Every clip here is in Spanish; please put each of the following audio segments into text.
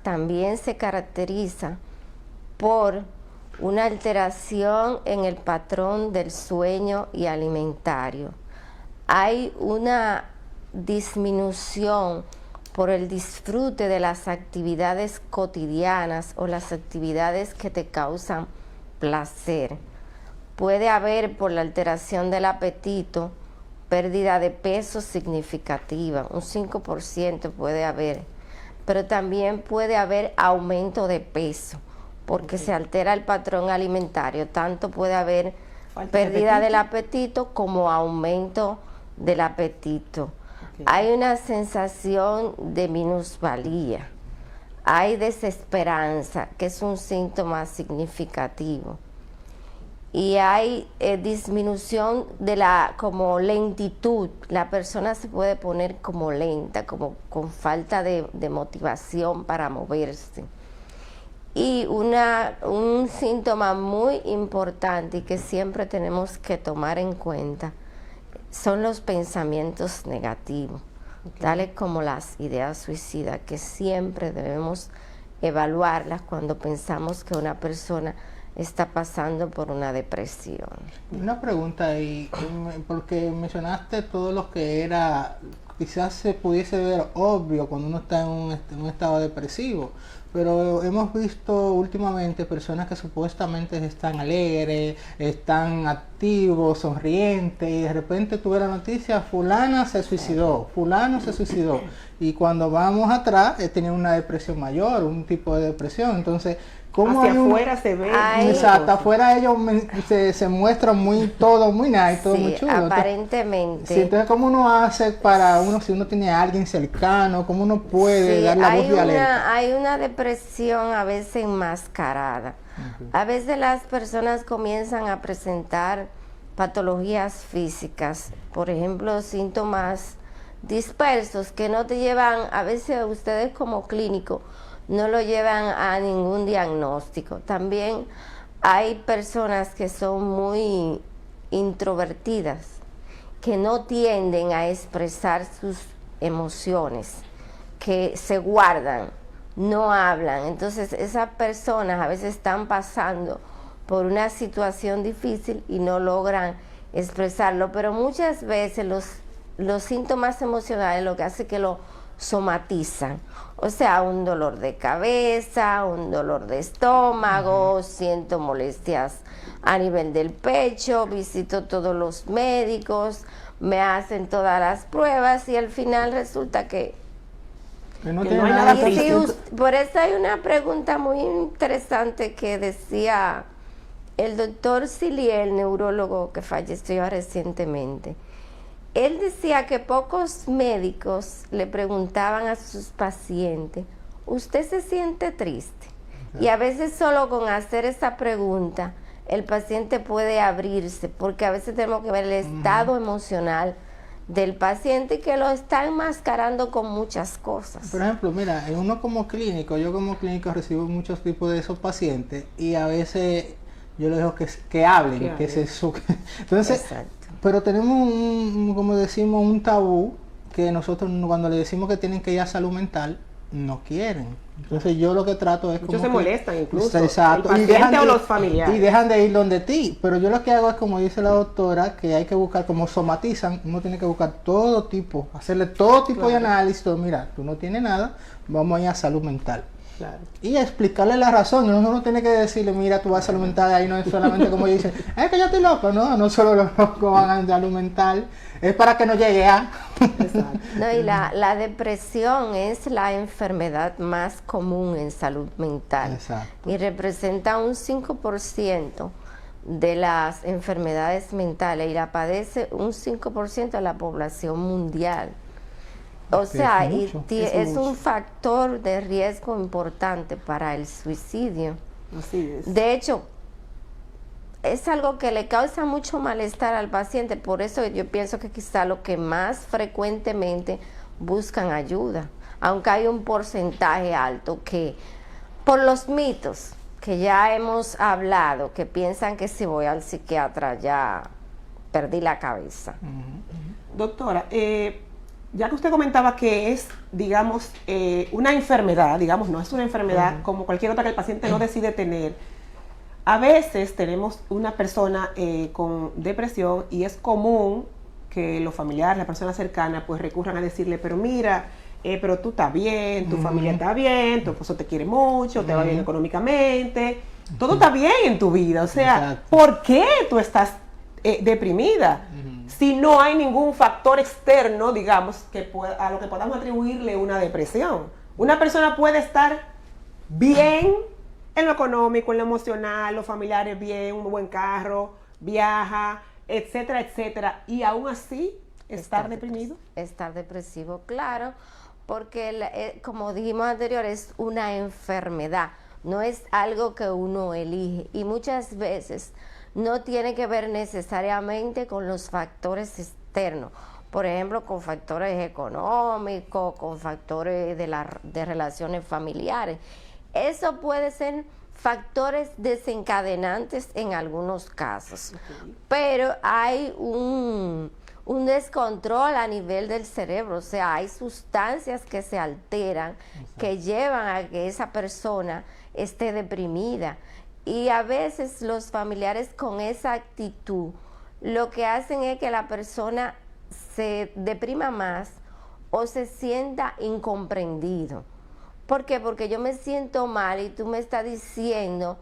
también se caracteriza por una alteración en el patrón del sueño y alimentario. Hay una disminución por el disfrute de las actividades cotidianas o las actividades que te causan placer. Puede haber, por la alteración del apetito, pérdida de peso significativa, un 5% puede haber, pero también puede haber aumento de peso, porque se altera el patrón alimentario. Tanto puede haber pérdida del apetito como aumento del apetito. Hay una sensación de minusvalía, hay desesperanza, que es un síntoma significativo, y hay disminución de la como lentitud. La persona se puede poner como lenta, como con falta de motivación para moverse. Y un síntoma muy importante y que siempre tenemos que tomar en cuenta son los pensamientos negativos, tales como las ideas suicidas, que siempre debemos evaluarlas cuando pensamos que una persona está pasando por una depresión. Una pregunta ahí, porque mencionaste todo lo que era, quizás se pudiese ver obvio cuando uno está en un estado depresivo, pero hemos visto últimamente personas que supuestamente están alegres, están activos, sonrientes, y de repente tuve la noticia, fulana se suicidó, fulano se suicidó, y cuando vamos atrás tenía una depresión mayor, un tipo de depresión. Entonces, ¿cómo hacia afuera se ve? Exacto, afuera ellos se muestran todo muy nice, todo muy chulo. Aparentemente. Sí, entonces, ¿cómo uno hace para uno, si uno tiene a alguien cercano, cómo uno puede dar la voz de alerta? Hay una depresión a veces enmascarada. A veces las personas comienzan a presentar patologías físicas, por ejemplo, síntomas dispersos que no te llevan, a veces ustedes como clínico, no lo llevan a ningún diagnóstico. También hay personas que son muy introvertidas, que no tienden a expresar sus emociones, que se guardan, no hablan. Entonces esas personas a veces están pasando por una situación difícil y no logran expresarlo, pero muchas veces los síntomas emocionales lo que hace que lo somatizan, o sea, un dolor de cabeza, un dolor de estómago, siento molestias a nivel del pecho, visito todos los médicos, me hacen todas las pruebas y al final resulta que no hay nada. Por eso hay una pregunta muy interesante que decía el doctor Ciliel, neurólogo que falleció recientemente. Él decía que pocos médicos le preguntaban a sus pacientes, ¿usted se siente triste? Y a veces solo con hacer esa pregunta, el paciente puede abrirse, porque a veces tenemos que ver el estado emocional del paciente, que lo está enmascarando con muchas cosas. Por ejemplo, mira, uno como clínico, yo como clínico recibo muchos tipos de esos pacientes y a veces yo les digo que hablen, que se suquen. Entonces, exacto. Pero tenemos como decimos, un tabú que nosotros cuando le decimos que tienen que ir a salud mental, no quieren. Entonces yo lo que trato es muchos se molestan incluso, exacto, el paciente o los familiares. Y dejan de ir donde ti. Pero yo lo que hago es, como dice la doctora, que hay que buscar, como somatizan, uno tiene que buscar todo tipo, hacerle todo tipo de análisis. Mira, tú no tienes nada, vamos a ir a salud mental. Claro. Y explicarle la razón. Uno no tiene que decirle, mira, tú vas a salud mental, ahí no es solamente como dicen, es que yo estoy loco. No solo los locos van a salud mental, es para que no llegue a... Exacto. No, y la depresión es la enfermedad más común en salud mental. Exacto. Y representa un 5% de las enfermedades mentales y la padece un 5% de la población mundial. O sea, es un factor de riesgo importante para el suicidio. Así es. De hecho, es algo que le causa mucho malestar al paciente, por eso yo pienso que quizá lo que más frecuentemente buscan ayuda, aunque hay un porcentaje alto que, por los mitos que ya hemos hablado, que piensan que si voy al psiquiatra ya perdí la cabeza. Doctora, Ya que usted comentaba que es, digamos, una enfermedad, digamos, no es una enfermedad como cualquier otra que el paciente no decide tener. A veces tenemos una persona con depresión y es común que los familiares, las personas cercanas, pues recurran a decirle, pero mira, pero tú estás bien, tu familia está bien, tu esposo te quiere mucho, te va bien económicamente, todo está bien en tu vida. O sea, Exacto. ¿por qué tú estás deprimida? Si no hay ningún factor externo, digamos, a lo que podamos atribuirle una depresión. Una persona puede estar bien en lo económico, en lo emocional, los familiares bien, un buen carro, viaja, etcétera, etcétera, y aún así estar deprimido. Estar depresivo, claro, porque como dijimos anterior, es una enfermedad, no es algo que uno elige y muchas veces no tiene que ver necesariamente con los factores externos, por ejemplo, con factores económicos, con factores de relaciones familiares. Eso puede ser factores desencadenantes en algunos casos, pero hay un descontrol a nivel del cerebro, o sea, hay sustancias que se alteran, que llevan a que esa persona esté deprimida. Y a veces los familiares con esa actitud lo que hacen es que la persona se deprima más o se sienta incomprendido. ¿Por qué? Porque yo me siento mal y tú me estás diciendo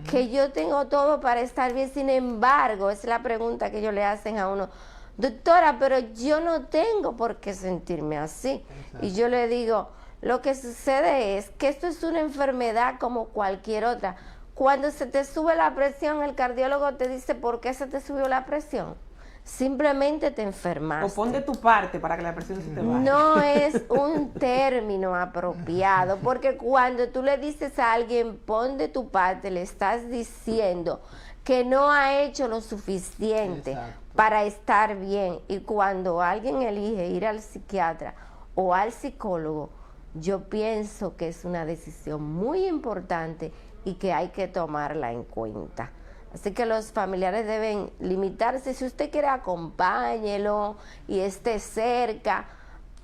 que yo tengo todo para estar bien. Sin embargo, es la pregunta que ellos le hacen a uno, doctora, pero yo no tengo por qué sentirme así. Exacto. Y yo le digo, lo que sucede es que esto es una enfermedad como cualquier otra. Cuando se te sube la presión, el cardiólogo te dice, ¿por qué se te subió la presión? Simplemente te enfermaste. O pon de tu parte para que la presión se te baje. No es un término apropiado, porque cuando tú le dices a alguien, pon de tu parte, le estás diciendo que no ha hecho lo suficiente. Exacto. Para estar bien. Y cuando alguien elige ir al psiquiatra o al psicólogo, yo pienso que es una decisión muy importante y que hay que tomarla en cuenta. Así que los familiares deben limitarse. Si usted quiere, acompáñelo y esté cerca,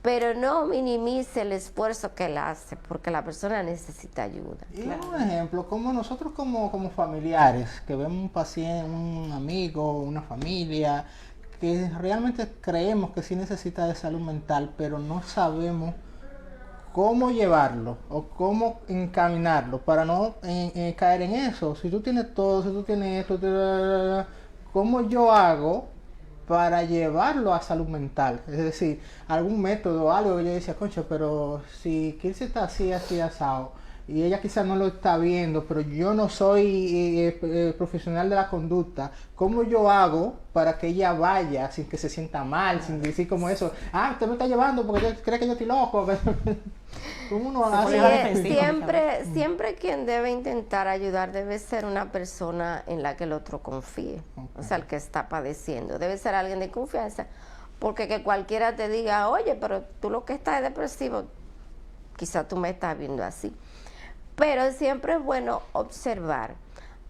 pero no minimice el esfuerzo que él hace, porque la persona necesita ayuda. Y un ejemplo, como nosotros como familiares, que vemos un paciente, un amigo, una familia, que realmente creemos que sí necesita de salud mental, pero no sabemos cómo llevarlo o cómo encaminarlo para no caer en eso. Si tú tienes todo, si tú tienes esto, ¿cómo yo hago para llevarlo a salud mental? Es decir, algún método o algo que yo decía, concha, pero si Kirsi está así, asado, y ella quizás no lo está viendo, pero yo no soy profesional de la conducta, ¿cómo yo hago para que ella vaya sin que se sienta mal, sin decir como eso, usted me está llevando porque cree que yo estoy loco? ¿Cómo uno hace? Siempre quien debe intentar ayudar debe ser una persona en la que el otro confíe, o sea, el que está padeciendo, debe ser alguien de confianza, porque que cualquiera te diga, oye, pero tú lo que estás es depresivo, quizá tú me estás viendo así. Pero siempre es bueno observar.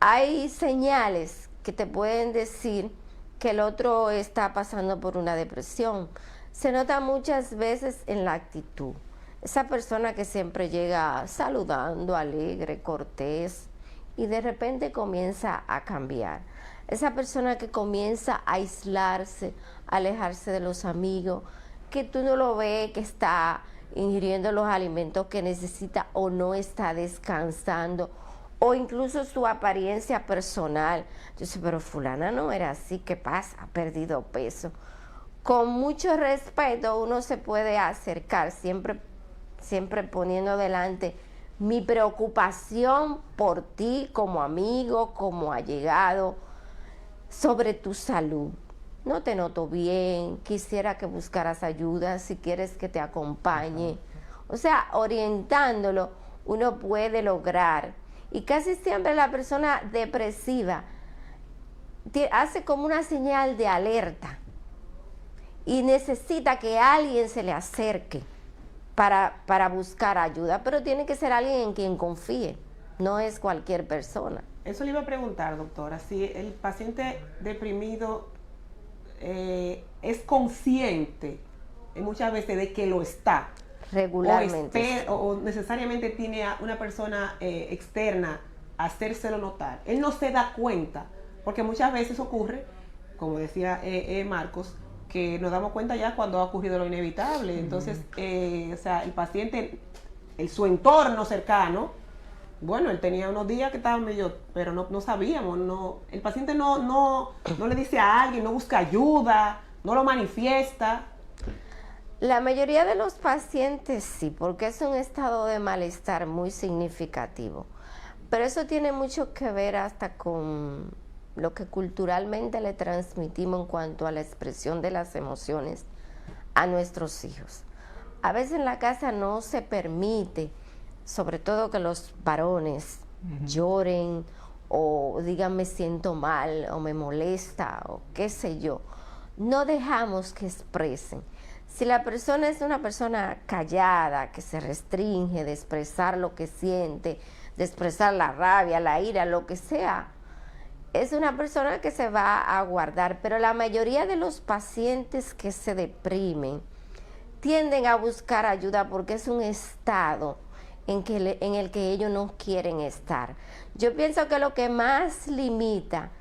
Hay señales que te pueden decir que el otro está pasando por una depresión. Se nota muchas veces en la actitud. Esa persona que siempre llega saludando, alegre, cortés, y de repente comienza a cambiar. Esa persona que comienza a aislarse, a alejarse de los amigos, que tú no lo ves, que está ingiriendo los alimentos que necesita o no está descansando, o incluso su apariencia personal. Yo sé, pero fulana no era así, ¿qué pasa? Ha perdido peso. Con mucho respeto uno se puede acercar, siempre poniendo delante mi preocupación por ti como amigo, como allegado, sobre tu salud. No te noto bien, quisiera que buscaras ayuda, si quieres que te acompañe. O sea, orientándolo, uno puede lograr. Y casi siempre la persona depresiva hace como una señal de alerta y necesita que alguien se le acerque para buscar ayuda, pero tiene que ser alguien en quien confíe, no es cualquier persona. Eso le iba a preguntar, doctora, si el paciente deprimido es consciente muchas veces de que lo está. Regularmente. O necesariamente tiene a una persona externa a hacérselo notar. Él no se da cuenta, porque muchas veces ocurre, como decía Marcos, que nos damos cuenta ya cuando ha ocurrido lo inevitable. Entonces, o sea, el paciente, su entorno cercano, bueno, él tenía unos días que estaba medio, pero no sabíamos, el paciente no le dice a alguien, no busca ayuda, no lo manifiesta. La mayoría de los pacientes sí, porque es un estado de malestar muy significativo. Pero eso tiene mucho que ver hasta con lo que culturalmente le transmitimos en cuanto a la expresión de las emociones a nuestros hijos. A veces en la casa no se permite, sobre todo que los varones lloren o digan me siento mal o me molesta o qué sé yo. No dejamos que expresen. Si la persona es una persona callada, que se restringe de expresar lo que siente, de expresar la rabia, la ira, lo que sea, es una persona que se va a guardar. Pero la mayoría de los pacientes que se deprimen tienden a buscar ayuda porque es un estado en el que ellos no quieren estar. Yo pienso que lo que más limita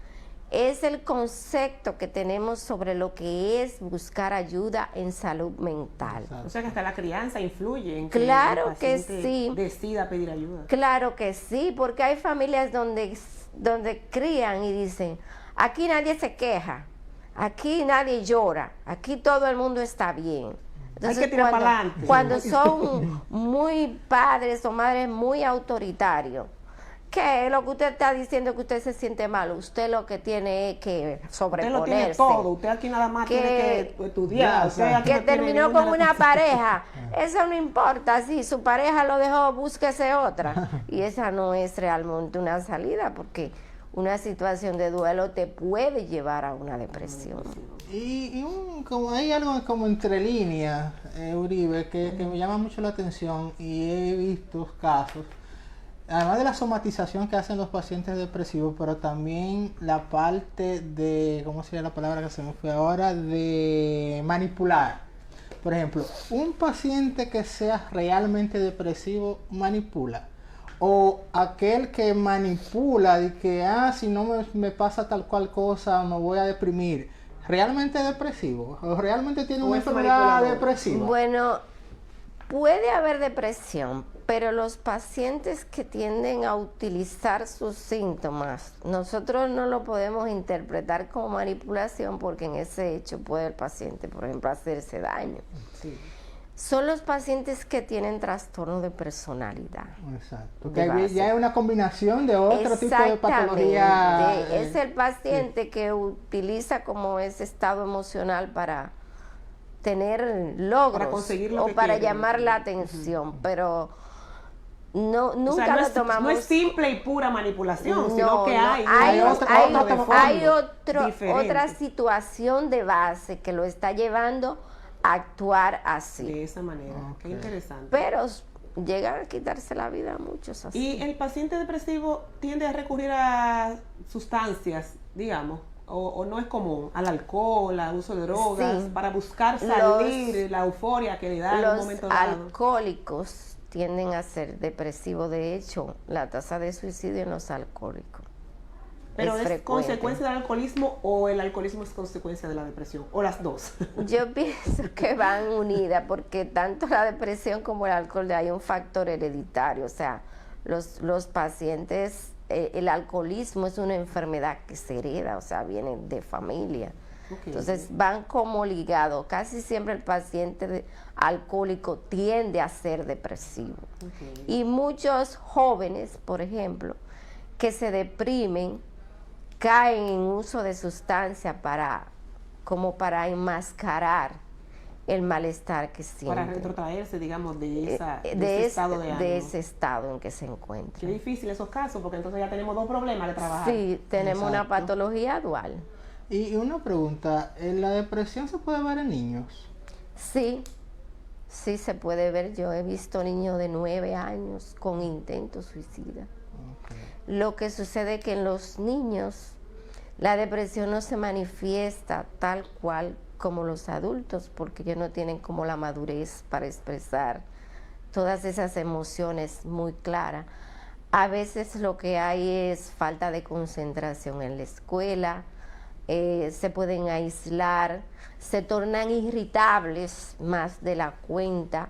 es el concepto que tenemos sobre lo que es buscar ayuda en salud mental. O sea que hasta la crianza influye en que claro el paciente que sí. decida pedir ayuda. Claro que sí, porque hay familias donde crían y dicen, aquí nadie se queja, aquí nadie llora, aquí todo el mundo está bien. Entonces, hay que tirar para adelante. Cuando son muy padres o madres muy autoritarios, ¿qué es lo que usted está diciendo que usted se siente mal? Usted lo que tiene es que sobreponerse. Usted lo tiene todo, usted aquí nada más tiene que estudiar. Que terminó con una pareja, eso no importa, si su pareja lo dejó, búsquese otra. Y esa no es realmente una salida, porque una situación de duelo te puede llevar a una depresión. Como hay algo como entre líneas, Uribe, que me llama mucho la atención y he visto casos, además de la somatización que hacen los pacientes depresivos, pero también la parte de, ¿cómo sería la palabra que se me fue ahora? De manipular. Por ejemplo, un paciente que sea realmente depresivo manipula. O aquel que manipula de que, si no me pasa tal cual cosa, me voy a deprimir. ¿Realmente depresivo? ¿O realmente tiene una enfermedad depresiva? Bueno, puede haber depresión, pero los pacientes que tienden a utilizar sus síntomas, nosotros no lo podemos interpretar como manipulación porque en ese hecho puede el paciente, por ejemplo, hacerse daño. Sí. Son los pacientes que tienen trastorno de personalidad. Exacto. Que ya es una combinación de otro tipo de patología. Es el paciente que utiliza como ese estado emocional para tener logros para conseguir lo o que para quiere, llamar la atención, pero nunca no lo tomamos. No es simple y pura manipulación, sino No, que no, hay otra situación de base que lo está llevando a actuar así. De esa manera, qué interesante. Pero llegan a quitarse la vida a muchos así. Y el paciente depresivo tiende a recurrir a sustancias, digamos, o no es común, al alcohol, al uso de drogas, para buscar salir la euforia que le da en un momento dado. Los alcohólicos tienden a ser depresivos. De hecho, la tasa de suicidio en los alcohólicos ¿Pero es consecuencia del alcoholismo o el alcoholismo es consecuencia de la depresión? ¿O las dos? Yo pienso que van unidas porque tanto la depresión como el alcohol hay un factor hereditario. O sea, los pacientes, el alcoholismo es una enfermedad que se hereda, o sea, viene de familia. Okay. Entonces van como ligados. Casi siempre el paciente alcohólico tiende a ser depresivo. Okay. Y muchos jóvenes, por ejemplo, que se deprimen, caen en uso de sustancia como para enmascarar el malestar que sienten. Para retrotraerse, digamos, de ese estado de ánimo. De ese estado en que se encuentran. Qué difícil esos casos, porque entonces ya tenemos dos problemas de trabajar. Sí, tenemos una patología dual. Y una pregunta, ¿la depresión se puede ver en niños? Sí, sí se puede ver. Yo he visto niños de 9 años con intentos suicidas. Lo que sucede es que en los niños la depresión no se manifiesta tal cual como los adultos, porque ellos no tienen como la madurez para expresar todas esas emociones muy claras. A veces lo que hay es falta de concentración en la escuela, se pueden aislar, se tornan irritables más de la cuenta.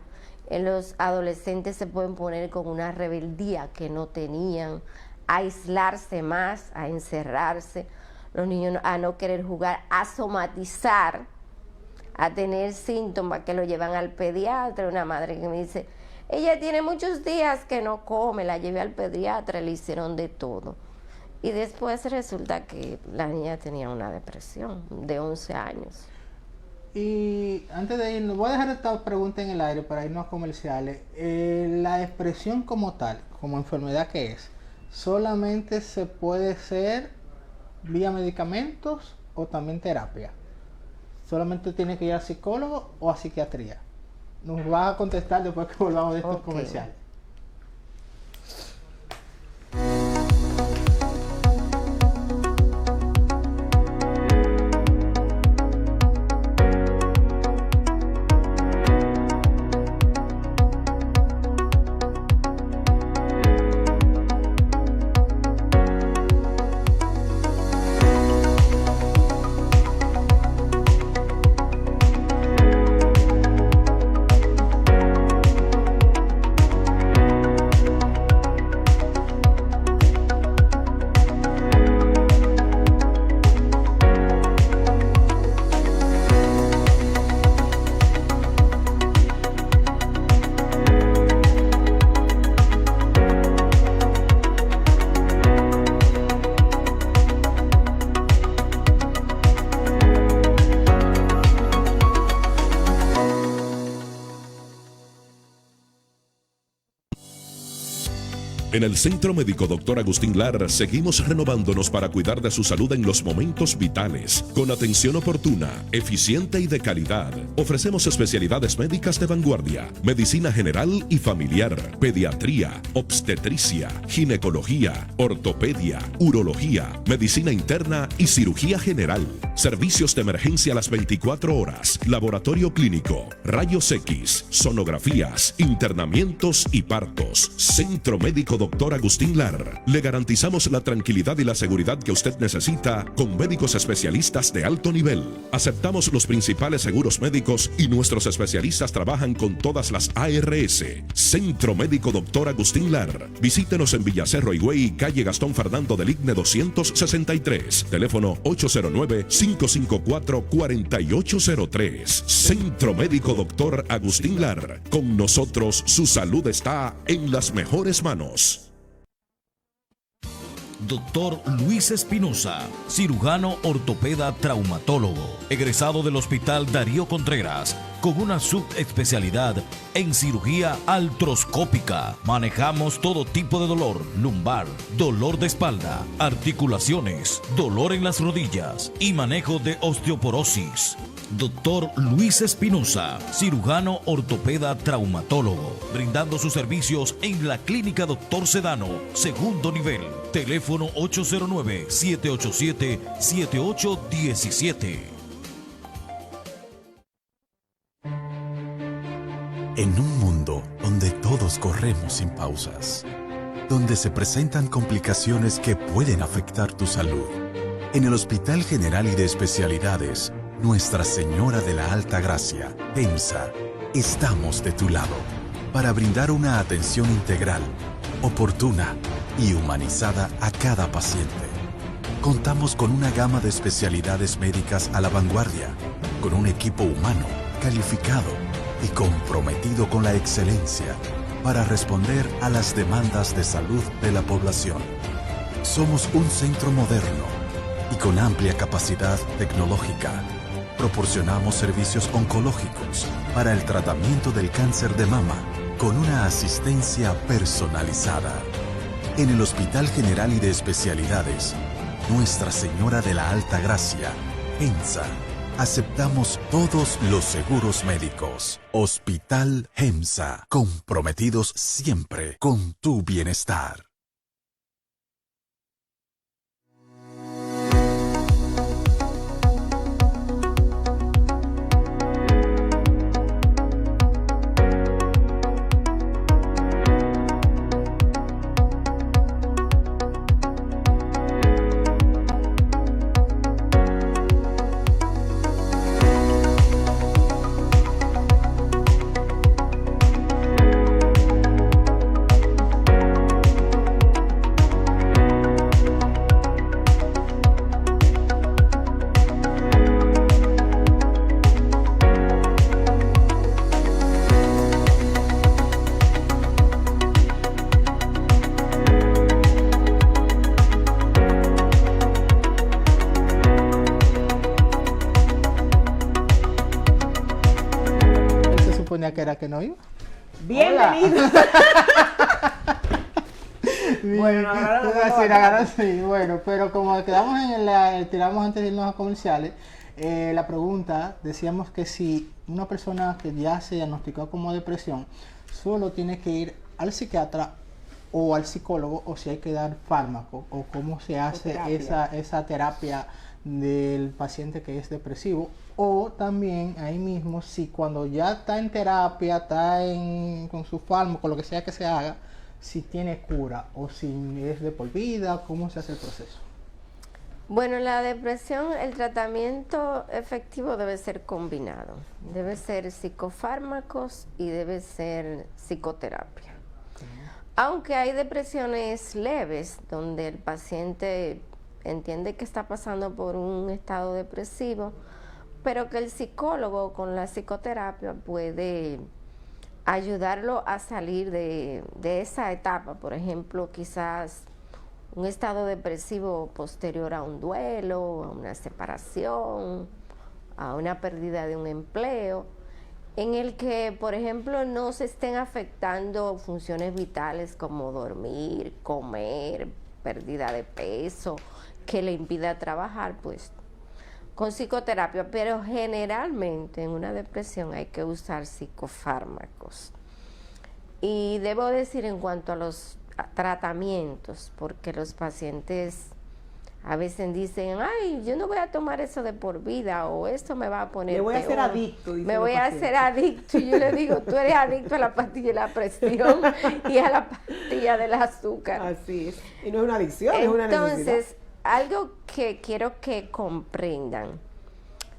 En los adolescentes se pueden poner con una rebeldía que no tenían, a aislarse más, a encerrarse, los niños a no querer jugar, a somatizar, a tener síntomas que lo llevan al pediatra. Una madre que me dice, ella tiene muchos días que no come, la llevé al pediatra, le hicieron de todo. Y después resulta que la niña tenía una depresión de 11 años. Y antes de irnos, voy a dejar esta pregunta en el aire para irnos a comerciales. La depresión como tal, como enfermedad que es, ¿solamente se puede ser vía medicamentos o también terapia? ¿Solamente tiene que ir a psicólogo o a psiquiatría? Nos va a contestar después que volvamos de estos comerciales. En el Centro Médico Dr. Agustín Lara seguimos renovándonos para cuidar de su salud en los momentos vitales, con atención oportuna, eficiente y de calidad. Ofrecemos especialidades médicas de vanguardia, medicina general y familiar, pediatría, obstetricia, ginecología, ortopedia, urología, medicina interna y cirugía general. Servicios de emergencia a las 24 horas, laboratorio clínico, rayos X, sonografías, internamientos y partos. Centro Médico Dr. Agustín Lara. Le garantizamos la tranquilidad y la seguridad que usted necesita con médicos especialistas de alto nivel. Aceptamos los principales seguros médicos y nuestros especialistas trabajan con todas las ARS. Centro Médico Dr. Agustín Lara. Visítenos en Villacerro Higüey, calle Gastón Fernando del Igne 263. Teléfono 809-554-4803. Centro Médico Dr. Agustín Lara. Con nosotros su salud está en las mejores manos. Doctor Luis Espinosa, cirujano ortopeda traumatólogo, egresado del Hospital Darío Contreras, con una subespecialidad en cirugía artroscópica. Manejamos todo tipo de dolor lumbar, dolor de espalda, articulaciones, dolor en las rodillas y manejo de osteoporosis. Doctor Luis Espinosa, cirujano ortopeda traumatólogo, brindando sus servicios en la Clínica Doctor Sedano, segundo nivel. Teléfono 809-787-7817. En un mundo donde todos corremos sin pausas, donde se presentan complicaciones que pueden afectar tu salud, en el Hospital General y de Especialidades Nuestra Señora de la Alta Gracia, HEMSA, estamos de tu lado para brindar una atención integral, oportuna y humanizada a cada paciente. Contamos con una gama de especialidades médicas a la vanguardia, con un equipo humano, calificado y comprometido con la excelencia para responder a las demandas de salud de la población. Somos un centro moderno y con amplia capacidad tecnológica. Proporcionamos servicios oncológicos para el tratamiento del cáncer de mama con una asistencia personalizada. En el Hospital General y de Especialidades Nuestra Señora de la Alta Gracia, HEMSA, aceptamos todos los seguros médicos. Hospital HEMSA, comprometidos siempre con tu bienestar. que era que no iba. Bienvenido. Bueno, sí, bueno, pero como quedamos tiramos antes de irnos a comerciales, la pregunta, decíamos que si una persona que ya se diagnosticó como depresión, solo tiene que ir al psiquiatra o al psicólogo, o si hay que dar fármaco, o cómo se hace esa terapia del paciente que es depresivo, o también ahí mismo, si cuando ya está en terapia, con su fármaco, lo que sea que se haga, si tiene cura o si es de por vida, cómo se hace el proceso. Bueno, la depresión, el tratamiento efectivo debe ser combinado. Debe ser psicofármacos y debe ser psicoterapia. Aunque hay depresiones leves donde el paciente entiende que está pasando por un estado depresivo, pero que el psicólogo con la psicoterapia puede ayudarlo a salir de esa etapa. Por ejemplo, quizás un estado depresivo posterior a un duelo, a una separación, a una pérdida de un empleo, en el que, por ejemplo, no se estén afectando funciones vitales como dormir, comer, pérdida de peso, que le impida trabajar, pues con psicoterapia. Pero generalmente en una depresión hay que usar psicofármacos. Y debo decir en cuanto a los tratamientos, porque los pacientes a veces dicen, ay, yo no voy a tomar eso de por vida, o esto me va a poner me voy peor. a hacer adicto. Me voy a hacer adicto. Y yo le digo, tú eres adicto a la pastilla de la presión y a la pastilla del azúcar. Así es. Y no es una adicción, es una necesidad. Entonces, algo que quiero que comprendan,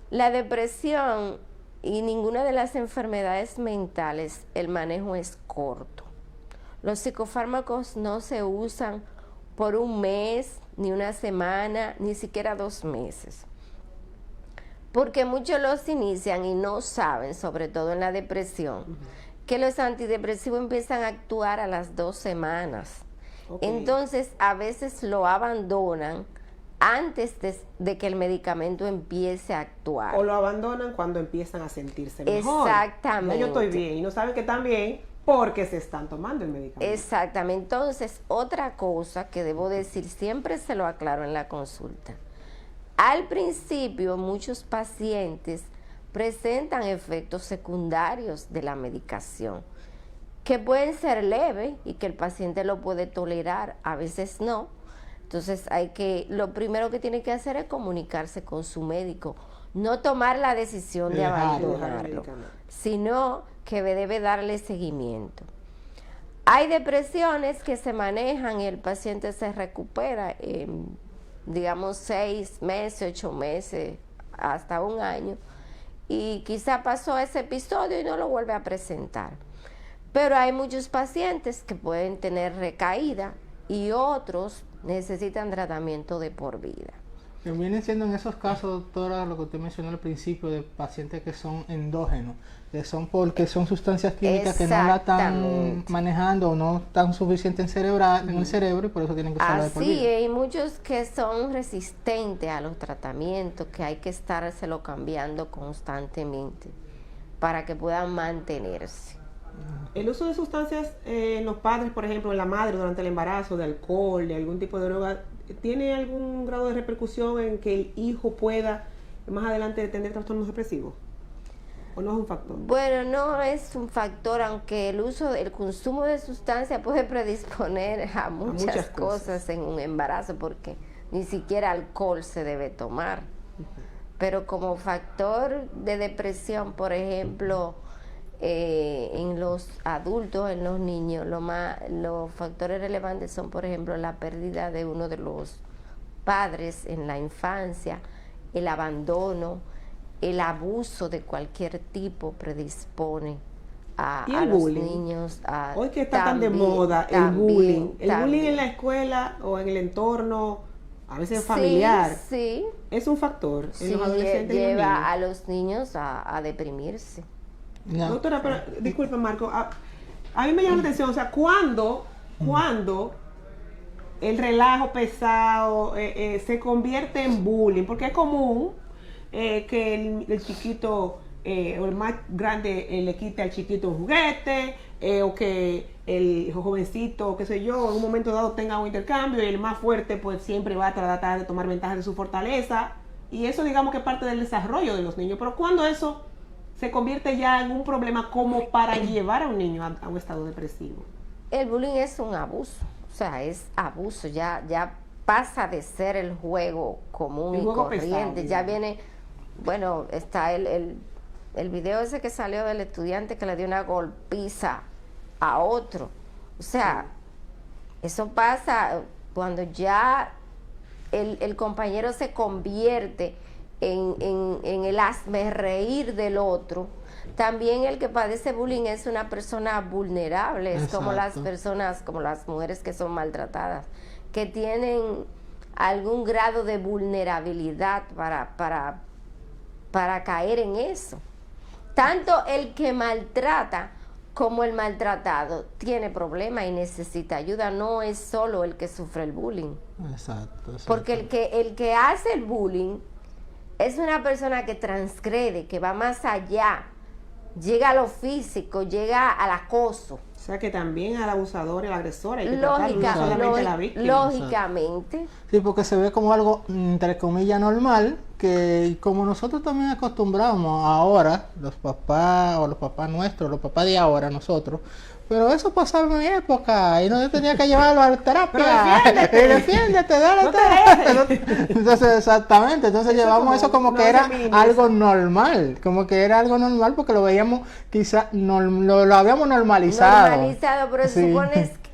la depresión y ninguna de las enfermedades mentales, el manejo es corto. Los psicofármacos no se usan por un mes, ni una semana, ni siquiera 2 meses. Porque muchos los inician y no saben, sobre todo en la depresión, que los antidepresivos empiezan a actuar a las 2 semanas. Okay. Entonces, a veces lo abandonan antes de que el medicamento empiece a actuar. O lo abandonan cuando empiezan a sentirse mejor. Exactamente. Ya yo estoy bien y no saben que están bien porque se están tomando el medicamento. Exactamente. Entonces, otra cosa que debo decir, siempre se lo aclaro en la consulta. Al principio, muchos pacientes presentan efectos secundarios de la medicación, que pueden ser leves y que el paciente lo puede tolerar, a veces no. Entonces lo primero que tiene que hacer es comunicarse con su médico, no tomar la decisión de abandonarlo, sino que debe darle seguimiento. Hay depresiones que se manejan y el paciente se recupera en, digamos, 6 meses, 8 meses, hasta 1 año, y quizá pasó ese episodio y no lo vuelve a presentar. Pero hay muchos pacientes que pueden tener recaída y otros necesitan tratamiento de por vida. Que vienen siendo en esos casos, doctora, lo que usted mencionó al principio, de pacientes que son endógenos, que son porque son sustancias químicas que no la están manejando o no están suficientes en el cerebro, y por eso tienen que usarla de por vida. Así, hay muchos que son resistentes a los tratamientos, que hay que estárselo cambiando constantemente para que puedan mantenerse. El uso de sustancias en los padres, por ejemplo, en la madre durante el embarazo, de alcohol, de algún tipo de droga, ¿tiene algún grado de repercusión en que el hijo pueda más adelante tener trastornos depresivos? ¿O no es un factor? Bueno, no es un factor, aunque el consumo de sustancias puede predisponer a muchas cosas en un embarazo, porque ni siquiera alcohol se debe tomar. Pero como factor de depresión, por ejemplo, en los adultos, en los niños, los factores relevantes son, por ejemplo, la pérdida de uno de los padres en la infancia, el abandono, el abuso de cualquier tipo predispone a los niños. Hoy que está tan de moda el bullying. El bullying en la escuela o en el entorno, a veces familiar, sí, es un factor en los adolescentes. Lleva a los niños a deprimirse. No. Doctora, pero disculpe, Marco, a mí me llama la atención, o sea, ¿cuándo el relajo pesado se convierte en bullying? Porque es común que el chiquito o el más grande le quite al chiquito un juguete, o que el jovencito, qué sé yo, en un momento dado tenga un intercambio y el más fuerte pues siempre va a tratar de tomar ventaja de su fortaleza. Y eso digamos que es parte del desarrollo de los niños. Pero cuando eso se convierte ya en un problema como para llevar a un niño a un estado depresivo. El bullying es un abuso, o sea, es abuso, ya pasa de ser el juego común y corriente, pesado, ya viene, bueno, está el video ese que salió del estudiante que le dio una golpiza a otro, o sea, eso pasa cuando ya el compañero se convierte en el hazmerreír del otro. También el que padece bullying es una persona vulnerable, es como las personas, como las mujeres que son maltratadas, que tienen algún grado de vulnerabilidad para caer en eso. Tanto el que maltrata como el maltratado tiene problemas y necesita ayuda, no es solo el que sufre el bullying. Exacto. Porque el que hace el bullying es una persona que transgrede, que va más allá, llega a lo físico, llega al acoso. O sea que también al abusador y al agresor hay que tratarlo, no solamente a la víctima. Lógicamente. Sí, porque se ve como algo, entre comillas, normal, que como nosotros también acostumbramos ahora, los papás nuestros, los papás de ahora, nosotros, pero eso pasaba en mi época y no yo tenía que llevarlo a la terapia. Defiéndete, dale. No entonces, exactamente, entonces llevamos eso como que era algo normal, porque lo veíamos, quizás lo habíamos normalizado. Pero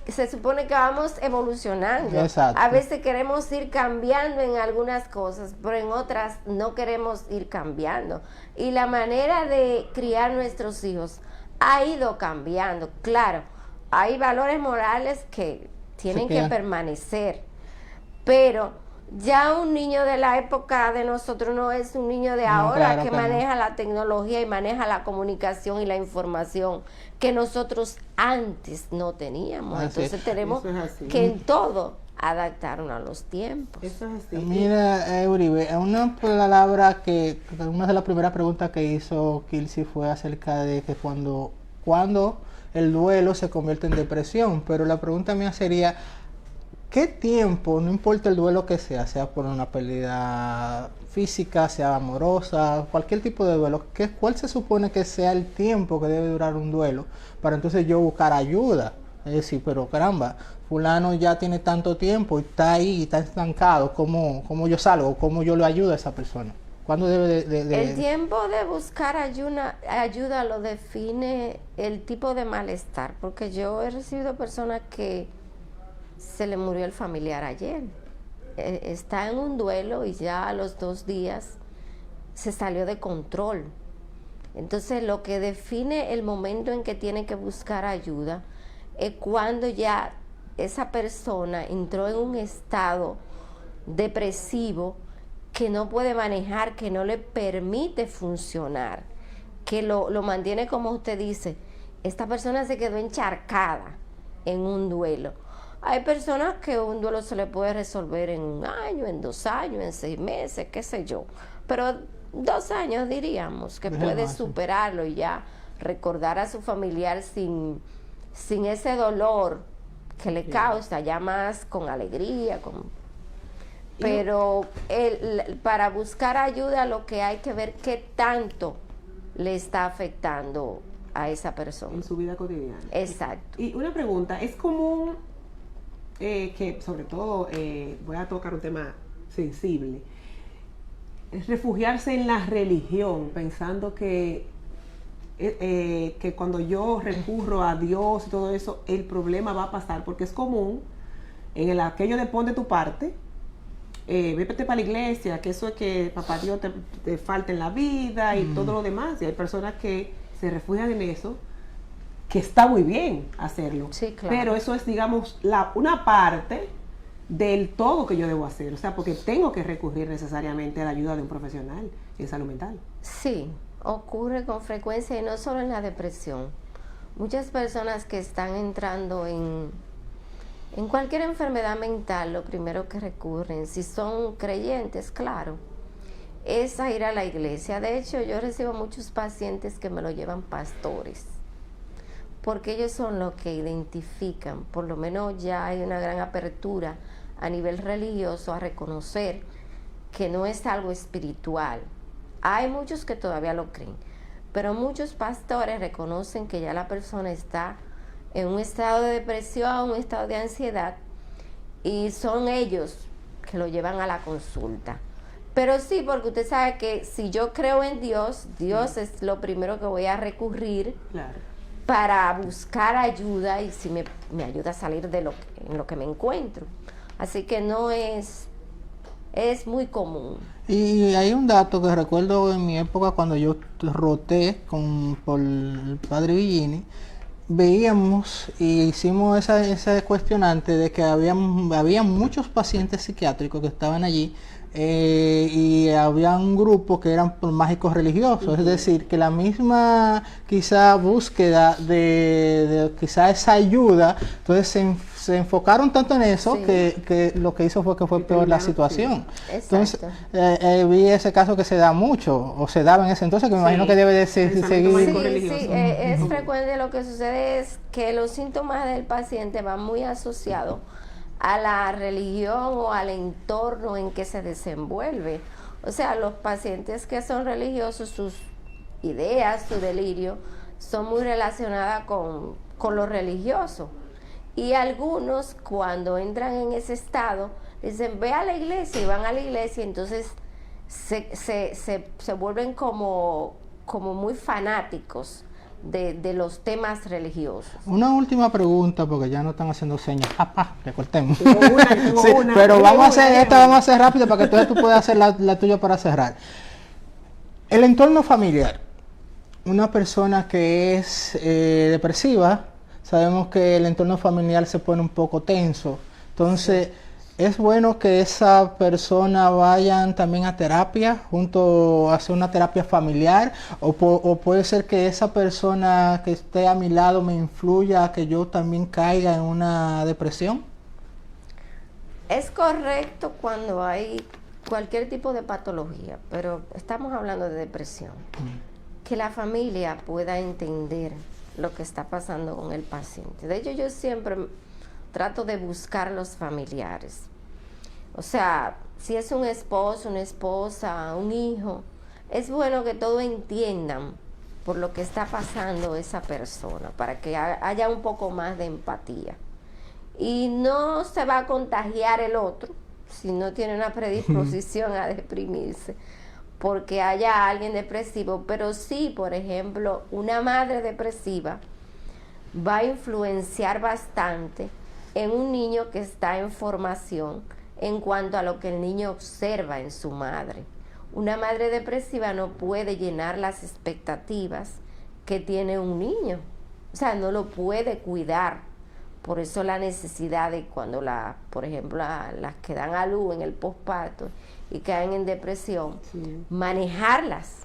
se supone que vamos evolucionando. Exacto. A veces queremos ir cambiando en algunas cosas, pero en otras no queremos ir cambiando. Y la manera de criar nuestros hijos ha ido cambiando. Claro, hay valores morales que tienen que permanecer, pero ya un niño de la época de nosotros no es un niño de ahora, claro, que maneja la tecnología y maneja la comunicación y la información que nosotros antes no teníamos. Entonces tenemos que en todo adaptarnos a los tiempos. Eso es así. Mira, Uribe, una palabra que una de las primeras preguntas que hizo Kilsi fue acerca de que cuando el duelo se convierte en depresión, pero la pregunta mía sería, ¿qué tiempo, no importa el duelo que sea por una pérdida física, sea amorosa, cualquier tipo de duelo, cuál se supone que sea el tiempo que debe durar un duelo para entonces yo buscar ayuda? Es decir, pero caramba, fulano ya tiene tanto tiempo y está ahí, está estancado, ¿cómo yo salgo? ¿Cómo yo le ayudo a esa persona? ¿Cuándo debe El tiempo de buscar ayuda lo define el tipo de malestar, porque yo he recibido personas que se le murió el familiar ayer, está en un duelo y ya a los 2 días se salió de control. Entonces lo que define el momento en que tiene que buscar ayuda es cuando ya esa persona entró en un estado depresivo que no puede manejar, que no le permite funcionar, que lo mantiene, como usted dice, esta persona se quedó encharcada en un duelo. Hay personas que un duelo se le puede resolver en 1 año, en 2 años, en 6 meses, qué sé yo, pero 2 años diríamos que puede superarlo y ya recordar a su familiar sin ese dolor que le causa, ya más con alegría, pero para buscar ayuda lo que hay que ver qué tanto le está afectando a esa persona en su vida cotidiana. Exacto. Y una pregunta, es común que sobre todo voy a tocar un tema sensible, es refugiarse en la religión pensando que cuando yo recurro a Dios y todo eso el problema va a pasar, porque es común en aquello de pon de tu parte, vete para la iglesia, que eso es que papá Dios te falta en la vida y todo lo demás, y hay personas que se refugian en eso, que está muy bien hacerlo, sí, claro. Pero eso es, digamos, una parte del todo que yo debo hacer, o sea, porque tengo que recurrir necesariamente a la ayuda de un profesional en salud mental. Sí, ocurre con frecuencia y no solo en la depresión. Muchas personas que están entrando en cualquier enfermedad mental, lo primero que recurren, si son creyentes, claro, es a ir a la iglesia. De hecho, yo recibo muchos pacientes que me lo llevan pastores, porque ellos son los que identifican, por lo menos ya hay una gran apertura a nivel religioso a reconocer que no es algo espiritual. Hay muchos que todavía lo creen, pero muchos pastores reconocen que ya la persona está en un estado de depresión, un estado de ansiedad, y son ellos que lo llevan a la consulta. Pero sí, porque usted sabe que si yo creo en Dios, Dios es lo primero que voy a recurrir, Claro. para buscar ayuda y si me ayuda a salir de en lo que me encuentro. Así que no es muy común. Y hay un dato que recuerdo en mi época cuando yo roté por el padre Villini, veíamos y hicimos esa cuestionante de que había muchos pacientes psiquiátricos que estaban allí, y había un grupo que eran mágicos religiosos, es decir, que la misma quizá búsqueda de quizá esa ayuda, entonces se enfocaron tanto en eso, Sí. que lo que hizo fue que fue peor la situación. Sí. Entonces, Exacto. vi ese caso que se da mucho, o se daba en ese entonces, que me imagino que debe de Pensamiento seguir. mágico Sí, religioso. sí, es frecuente. Lo que sucede es que los síntomas del paciente van muy asociados a la religión o al entorno en que se desenvuelve. O sea, los pacientes que son religiosos, sus ideas, su delirio, son muy relacionadas con lo religioso. Y algunos, cuando entran en ese estado, dicen, ve a la iglesia, y van a la iglesia, entonces se vuelven como muy fanáticos de los temas religiosos. Una última pregunta, porque ya no están haciendo señas. Papá, que cortemos. Tengo una, Sí, una. pero Tengo vamos a una, hacer tengo esta, una. vamos a hacer rápido para que entonces tú puedas hacer la tuya para cerrar. El entorno familiar. Una persona que es depresiva, sabemos que el entorno familiar se pone un poco tenso. Entonces, es bueno que esa persona vayan también a terapia, junto a hacer una terapia familiar, o puede ser que esa persona que esté a mi lado me influya a que yo también caiga en una depresión. Es correcto cuando hay cualquier tipo de patología, pero estamos hablando de depresión. Que la familia pueda entender lo que está pasando con el paciente. De hecho, yo siempre trato de buscar los familiares. O sea, si es un esposo, una esposa, un hijo, es bueno que todos entiendan por lo que está pasando esa persona, para que haya un poco más de empatía. Y no se va a contagiar el otro si no tiene una predisposición a deprimirse, porque haya alguien depresivo, pero sí, por ejemplo, una madre depresiva va a influenciar bastante en un niño que está en formación en cuanto a lo que el niño observa en su madre. Una madre depresiva no puede llenar las expectativas que tiene un niño, o sea, no lo puede cuidar. Por eso la necesidad de cuando por ejemplo, las que dan a luz en el posparto y caen en depresión, Sí. manejarlas,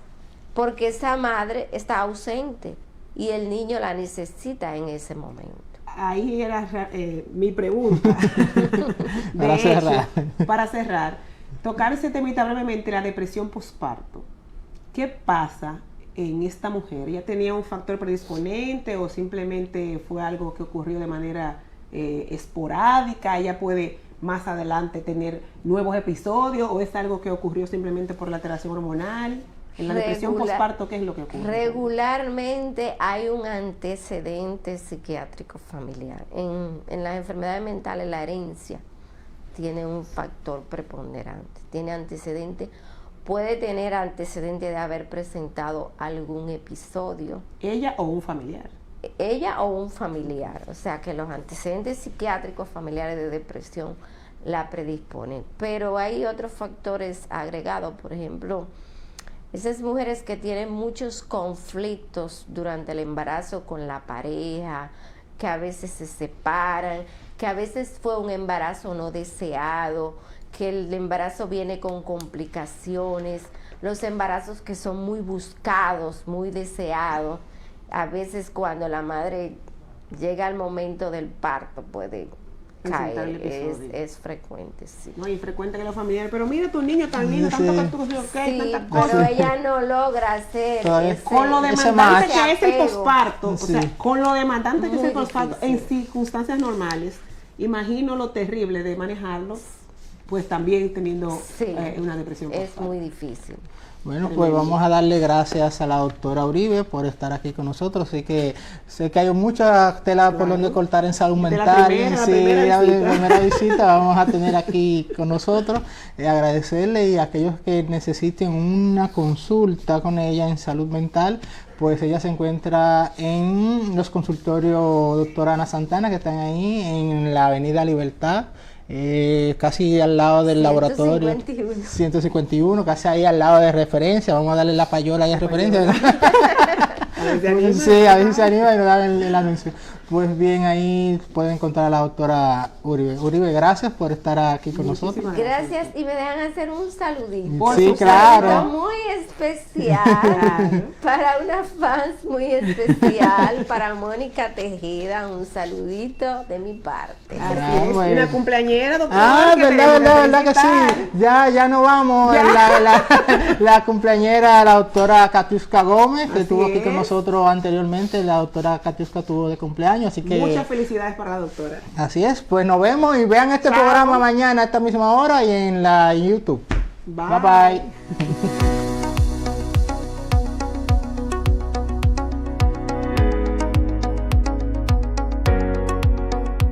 porque esa madre está ausente y el niño la necesita en ese momento. Ahí era mi pregunta. De Para hecho, cerrar. para cerrar, tocar ese temita brevemente, la depresión posparto. ¿Qué pasa en esta mujer? ¿Ella tenía un factor predisponente o simplemente fue algo que ocurrió de manera esporádica? ¿Ella puede más adelante tener nuevos episodios o es algo que ocurrió simplemente por la alteración hormonal? En la depresión posparto, ¿qué es lo que ocurre? Regularmente hay un antecedente psiquiátrico familiar. En las enfermedades mentales la herencia tiene un factor preponderante. Tiene antecedente, puede tener antecedente de haber presentado algún episodio. ¿Ella o un familiar? Ella o un familiar, o sea que los antecedentes psiquiátricos familiares de depresión la predisponen. Pero hay otros factores agregados, por ejemplo, esas mujeres que tienen muchos conflictos durante el embarazo con la pareja, que a veces se separan, que a veces fue un embarazo no deseado, que el embarazo viene con complicaciones, los embarazos que son muy buscados, muy deseados, a veces cuando la madre llega al momento del parto puede presentar cae, el episodio. es frecuente, sí. No, y frecuente que los familiares, pero mira tu niño tan lindo, tanto Sí. que tú, ok, Sí, tantas pero cosas. ella no logra hacer Todavía- ese- Con lo ese demandante match. que es el apego. posparto, o Sí. sea, con lo demandante que es Muy el posparto en difícil. circunstancias normales, imagino lo terrible de manejarlo, pues también teniendo Sí, una depresión es postparto. muy difícil. Bueno, pues vamos a darle gracias a la doctora Uribe por estar aquí con nosotros. Así que sé que hay mucha tela por donde cortar en salud De la mental. primera Sí, visita. la primera visita vamos a tener aquí con nosotros. Agradecerle y a aquellos que necesiten una consulta con ella en salud mental, pues ella se encuentra en los consultorios doctora Ana Santana, que están ahí en la Avenida Libertad. Casi al lado del laboratorio 151, casi ahí al lado de referencia. Vamos a darle la payola ahí a referencia. Sí, a ver si se anima y nos dan el anuncio. Pues bien, ahí pueden encontrar a la doctora Uribe. Uribe, gracias por estar aquí con nosotros. Gracias, y me dejan hacer un saludito. Por Sí, supuesto. claro. Muy especial para una fans muy especial, para Mónica Tejeda, un saludito de mi parte. Así Ah, es, bueno. una cumpleañera, doctora. Ah, verdad que sí. Ya no vamos. La cumpleañera, la doctora Katiuska Gómez, que Así estuvo aquí con es. nosotros anteriormente. La doctora Katiuska tuvo de cumpleaños, así que Muchas felicidades para la doctora. así es. Pues nos vemos y vean este Chao. programa mañana a esta misma hora y en la YouTube. Bye. Bye bye.